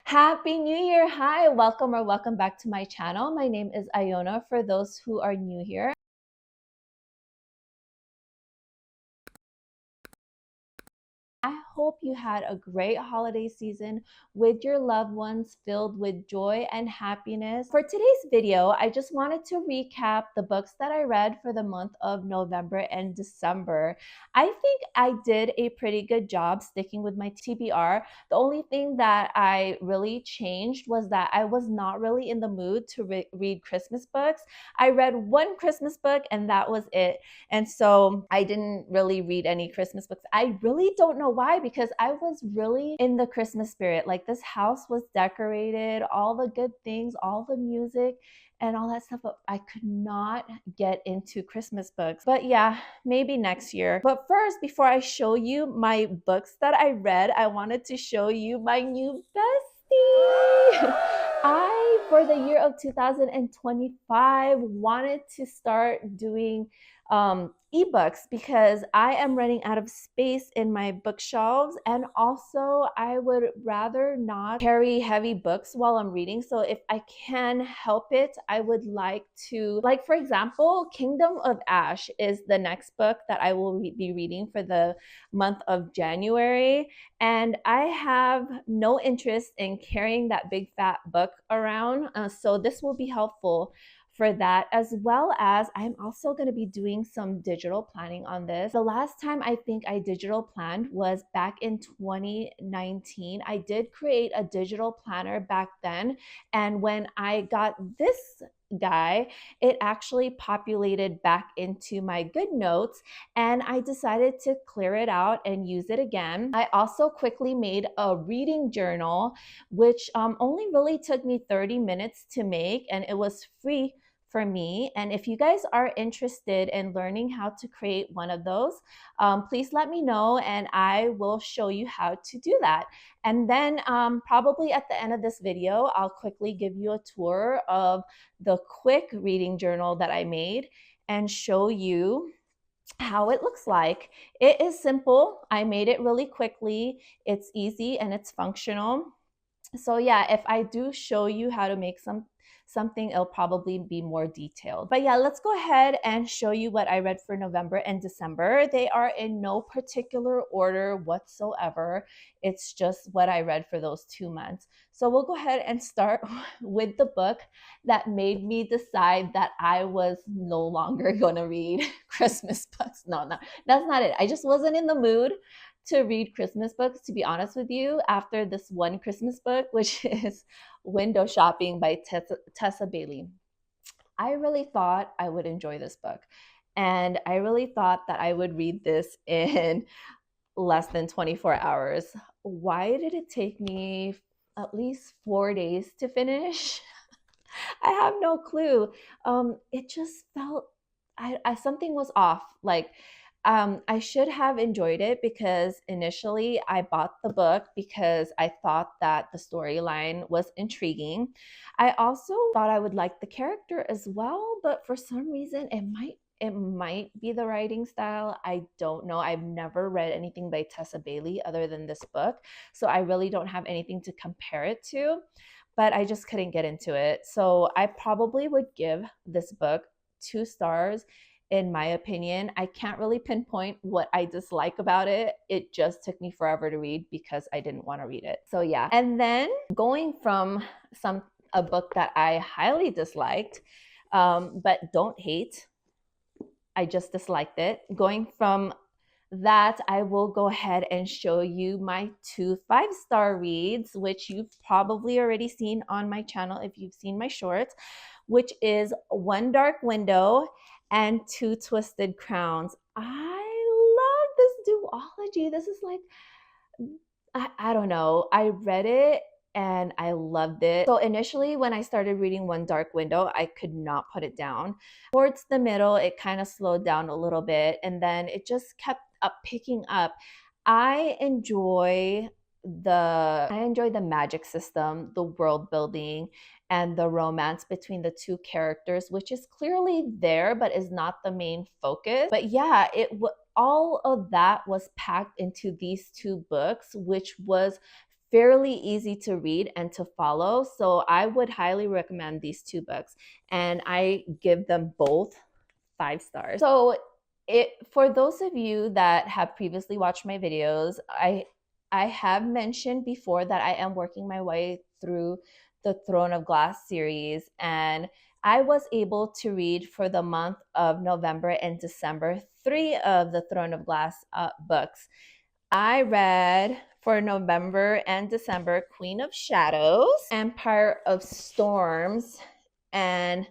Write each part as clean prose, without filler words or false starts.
Happy New Year! Hi, welcome or welcome back to my channel. My name is Iona for those who are new here. I hope you had a great holiday season with your loved ones filled with joy and happiness. For today's video, I just wanted to recap the books that I read for the month of November and December. I think I did a pretty good job sticking with my TBR. The only thing that I really changed was that I was not really in the mood to read Christmas books. I read one Christmas book and that was it. And so I didn't really read any Christmas books. I really don't know why, because I was really in the Christmas spirit. Like, this house was decorated, all the good things, all the music and all that stuff, but I could not get into Christmas books. But yeah, maybe next year. But first, before I show you my books that I read, I wanted to show you my new bestie. For the year of 2025, wanted to start doing ebooks because I am running out of space in my bookshelves, and also I would rather not carry heavy books while I'm reading. So if I can help it, I would like to, like, for example, Kingdom of Ash is the next book that I will be reading for the month of January, and I have no interest in carrying that big fat book around, so this will be helpful for that, as well as I'm also going to be doing some digital planning on this. The last time I think I digital planned was back in 2019. I did create a digital planner back then, and when I got this guy, it actually populated back into my good notes, and I decided to clear it out and use it again. I also quickly made a reading journal, which only really took me 30 minutes to make, and it was free for me. And if you guys are interested in learning how to create one of those, please let me know and I will show you how to do that. And then probably at the end of this video, I'll quickly give you a tour of the quick reading journal that I made and show you how it looks like. It is simple. I made it really quickly. It's easy and it's functional. So yeah, if I do show you how to make something, it'll probably be more detailed. But yeah, let's go ahead and show you what I read for November and December. They are in no particular order whatsoever. It's just what I read for those 2 months. So we'll go ahead and start with the book that made me decide that I was no longer gonna read Christmas books. No, that's not it. I just wasn't in the mood to read Christmas books, to be honest with you, after this one Christmas book, which is Window Shopping by Tessa Bailey. I really thought I would enjoy this book, and I really thought that I would read this in less than 24 hours. Why did it take me at least 4 days to finish? I have no clue. It just felt something was off. Like, I should have enjoyed it because initially I bought the book because I thought that the storyline was intriguing. I also thought I would like the character as well, but for some reason it might be the writing style. I don't know. I've never read anything by Tessa Bailey other than this book, so I really don't have anything to compare it to, but I just couldn't get into it. So I probably would give this book 2 stars. In my opinion, I can't really pinpoint what I dislike about it. It just took me forever to read because I didn't want to read it. So yeah. And then going from a book that I highly disliked, but don't hate, I just disliked it. Going from that, I will go ahead and show you my 2 5-star reads, which you've probably already seen on my channel if you've seen my shorts, which is One Dark Window and 2 Twisted Crowns. I love this duology. This is like, I don't know. I read it and I loved it. So initially when I started reading One Dark Window, I could not put it down. Towards the middle, it kind of slowed down a little bit, and then it just kept picking up. I enjoy the magic system, the world building, and the romance between the 2 characters, which is clearly there but is not the main focus. But yeah, all of that was packed into these 2 books, which was fairly easy to read and to follow. So I would highly recommend these two books, and I give them both 5 stars. So for those of you that have previously watched my videos, I have mentioned before that I am working my way through the Throne of Glass series, and I was able to read for the month of November and December 3 of the Throne of Glass books. I read for November and December Queen of Shadows, Empire of Storms, and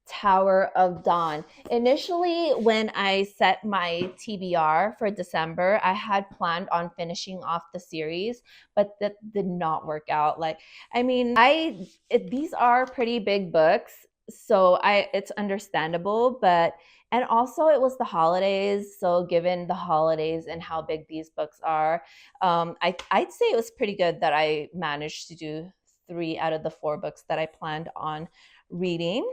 Tower of Dawn. Initially, when I set my TBR for December, I had planned on finishing off the series, but that did not work out. Like, I mean, these are pretty big books, so it's understandable, but and also it was the holidays. So given the holidays and how big these books are, I'd say it was pretty good that I managed to do 3 out of the 4 books that I planned on reading.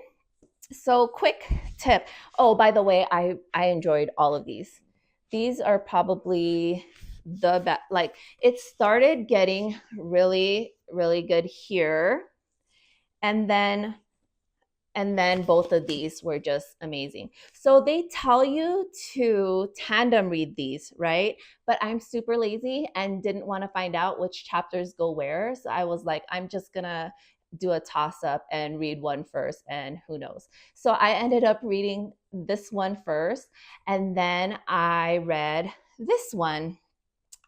So quick tip. Oh, by the way, I enjoyed all of these. These are probably the best. Like, it started getting really, really good here. And then both of these were just amazing. So they tell you to tandem read these, right? But I'm super lazy and didn't want to find out which chapters go where. So I was like, I'm just gonna do a toss up and read one first, and who knows. So I ended up reading this one first, and then I read this one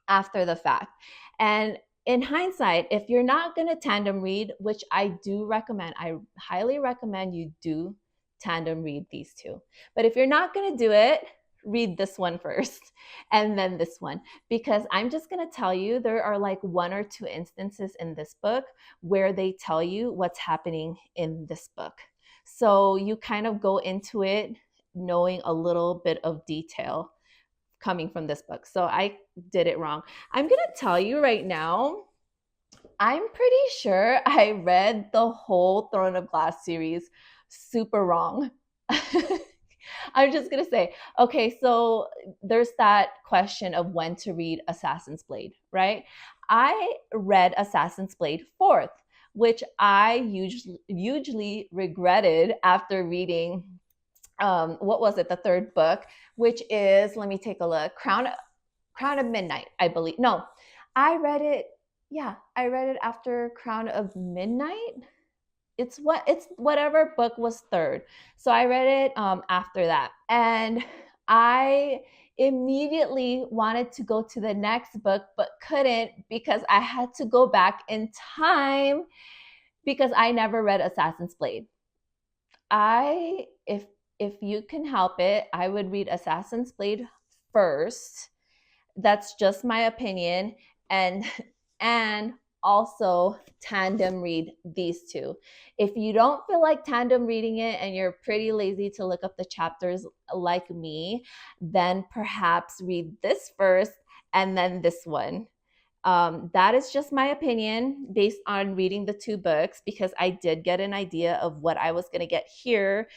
after the fact. And in hindsight, if you're not going to tandem read, which I do recommend, I highly recommend you do tandem read these two. But if you're not going to do it, read this one first and then this one, because I'm just going to tell you, there are like 1 or 2 instances in this book where they tell you what's happening in this book. So you kind of go into it knowing a little bit of detail coming from this book. So I did it wrong. I'm going to tell you right now, I'm pretty sure I read the whole Throne of Glass series super wrong. I'm just going to say, okay, so there's that question of when to read Assassin's Blade, right? I read Assassin's Blade 4th, which I hugely regretted after reading what was it, the 3rd book, which is, let me take a look, Crown of Midnight, I believe. No, I read it after Crown of Midnight. It's whatever book was 3rd. So I read it after that, and I immediately wanted to go to the next book but couldn't, because I had to go back in time because I never read Assassin's Blade. If you can help it, I would read Assassin's Blade first. That's just my opinion. And also tandem read these two. If you don't feel like tandem reading it and you're pretty lazy to look up the chapters like me, then perhaps read this first and then this one. That is just my opinion based on reading the 2 books, because I did get an idea of what I was going to get here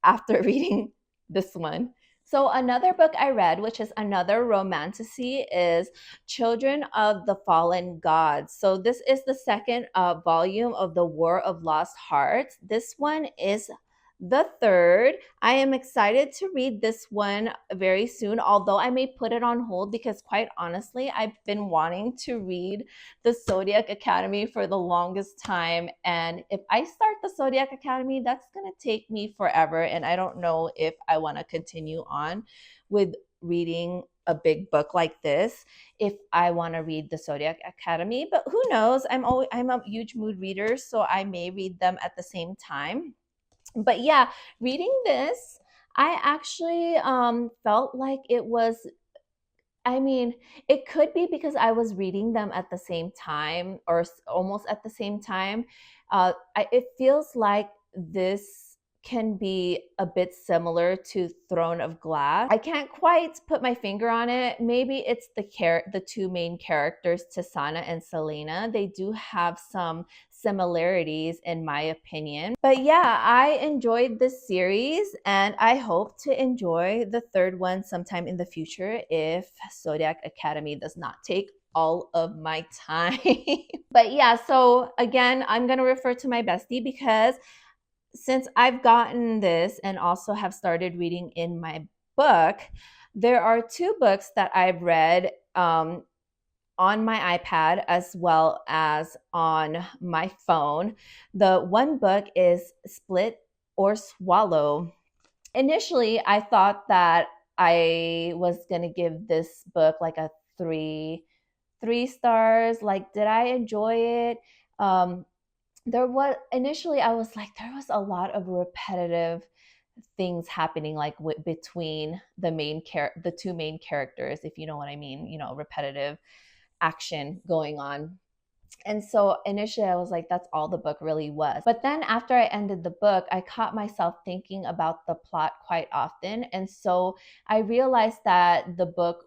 after reading this one. So another book I read, which is another romantasy, is Children of the Fallen Gods. So this is the 2nd volume of the War of Lost Hearts. This one is the 3rd. I am excited to read this one very soon, although I may put it on hold because, quite honestly, I've been wanting to read the Zodiac Academy for the longest time. And if I start the Zodiac Academy, that's going to take me forever. And I don't know if I want to continue on with reading a big book like this if I want to read the Zodiac Academy. But who knows? I'm a huge mood reader, so I may read them at the same time. But yeah, reading this, I actually felt like it was, I mean, it could be because I was reading them at the same time or almost at the same time. It feels like this can be a bit similar to Throne of Glass. I can't quite put my finger on it. Maybe it's the 2 main characters, Tisana and Selena. They do have some similarities in my opinion. But yeah, I enjoyed this series, and I hope to enjoy the 3rd one sometime in the future if Zodiac Academy does not take all of my time. But yeah, so again, I'm going to refer to My Bestie because since I've gotten this and also have started reading in my book, there are two books that I've read on my iPad as well as on my phone. The one book is Split or Swallow. Initially, I thought that I was going to give this book like a three stars. Like, did I enjoy it? There was initially I was like there was a lot of repetitive things happening like between the two main characters, if you know what I mean, repetitive action going on. And so initially I was like, that's all the book really was. But then after I ended the book, I caught myself thinking about the plot quite often. And so I realized that the book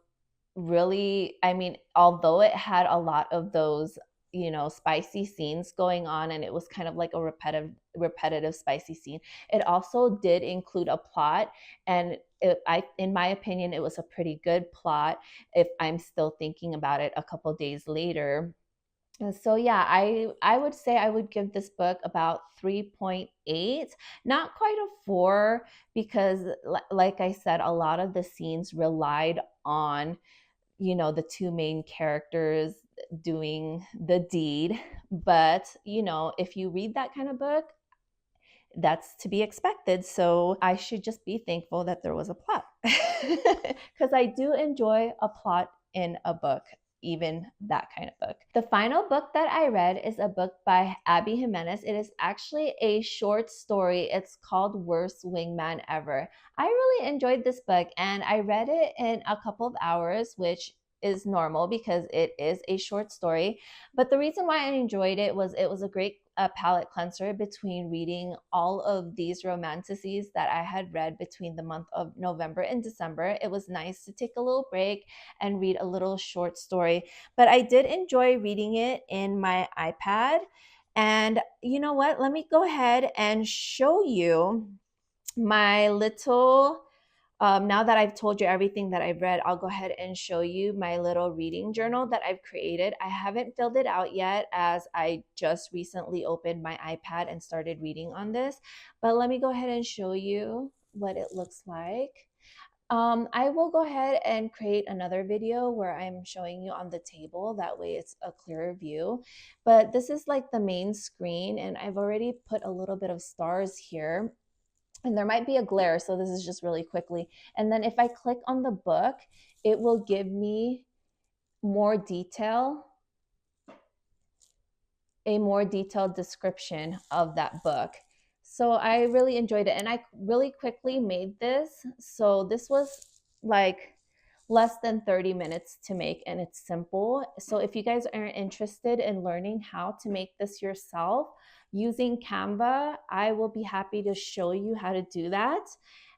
really, I mean, although it had a lot of those, spicy scenes going on, and it was kind of like a repetitive spicy scene, it also did include a plot. And in my opinion, it was a pretty good plot if I'm still thinking about it a couple days later. And so yeah, I would say I would give this book about 3.8, not quite a 4, because like I said, a lot of the scenes relied on, the two main characters doing the deed. But, if you read that kind of book, that's to be expected. So I should just be thankful that there was a plot because I do enjoy a plot in a book, even that kind of book. The final book that I read is a book by Abby Jimenez. It is actually a short story. It's called Worst Wingman Ever. I really enjoyed this book and I read it in a couple of hours, which is normal because it is a short story. But the reason why I enjoyed it was a great palate cleanser between reading all of these romanticities that I had read between the month of November and December. It was nice to take a little break and read a little short story. But I did enjoy reading it in my iPad. And you know what? Let me go ahead and show you my little now that I've told you everything that I've read, I'll go ahead and show you my little reading journal that I've created. I haven't filled it out yet as I just recently opened my iPad and started reading on this. But let me go ahead and show you what it looks like. I will go ahead and create another video where I'm showing you on the table. That way it's a clearer view. But this is like the main screen, and I've already put a little bit of stars here. And there might be a glare, so this is just really quickly. And then if I click on the book, it will give me more detail, a more detailed description of that book. So I really enjoyed it. And I really quickly made this. So this was like less than 30 minutes to make, and it's simple. So if you guys are interested in learning how to make this yourself using Canva, I will be happy to show you how to do that.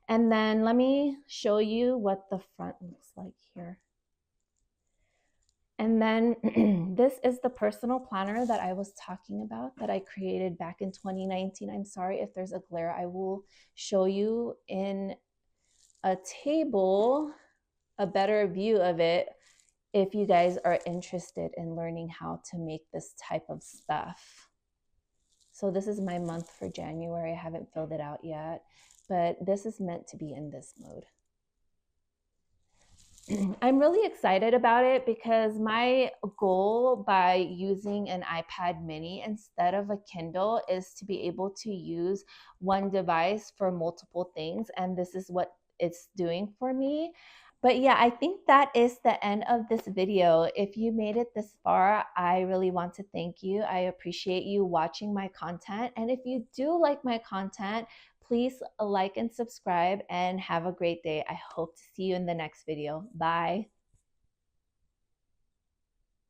And then let me show you what the front looks like here. And then this is the personal planner that I was talking about that I created back in 2019. I'm sorry if there's a glare. I will show you in a table a better view of it if you guys are interested in learning how to make this type of stuff. So this is my month for January. I haven't filled it out yet, but this is meant to be in this mode. I'm really excited about it because my goal by using an iPad mini instead of a Kindle is to be able to use one device for multiple things. And this is what it's doing for me. But yeah, I think that is the end of this video. If you made it this far, I really want to thank you. I appreciate you watching my content. And if you do like my content, please like and subscribe and have a great day. I hope to see you in the next video. Bye.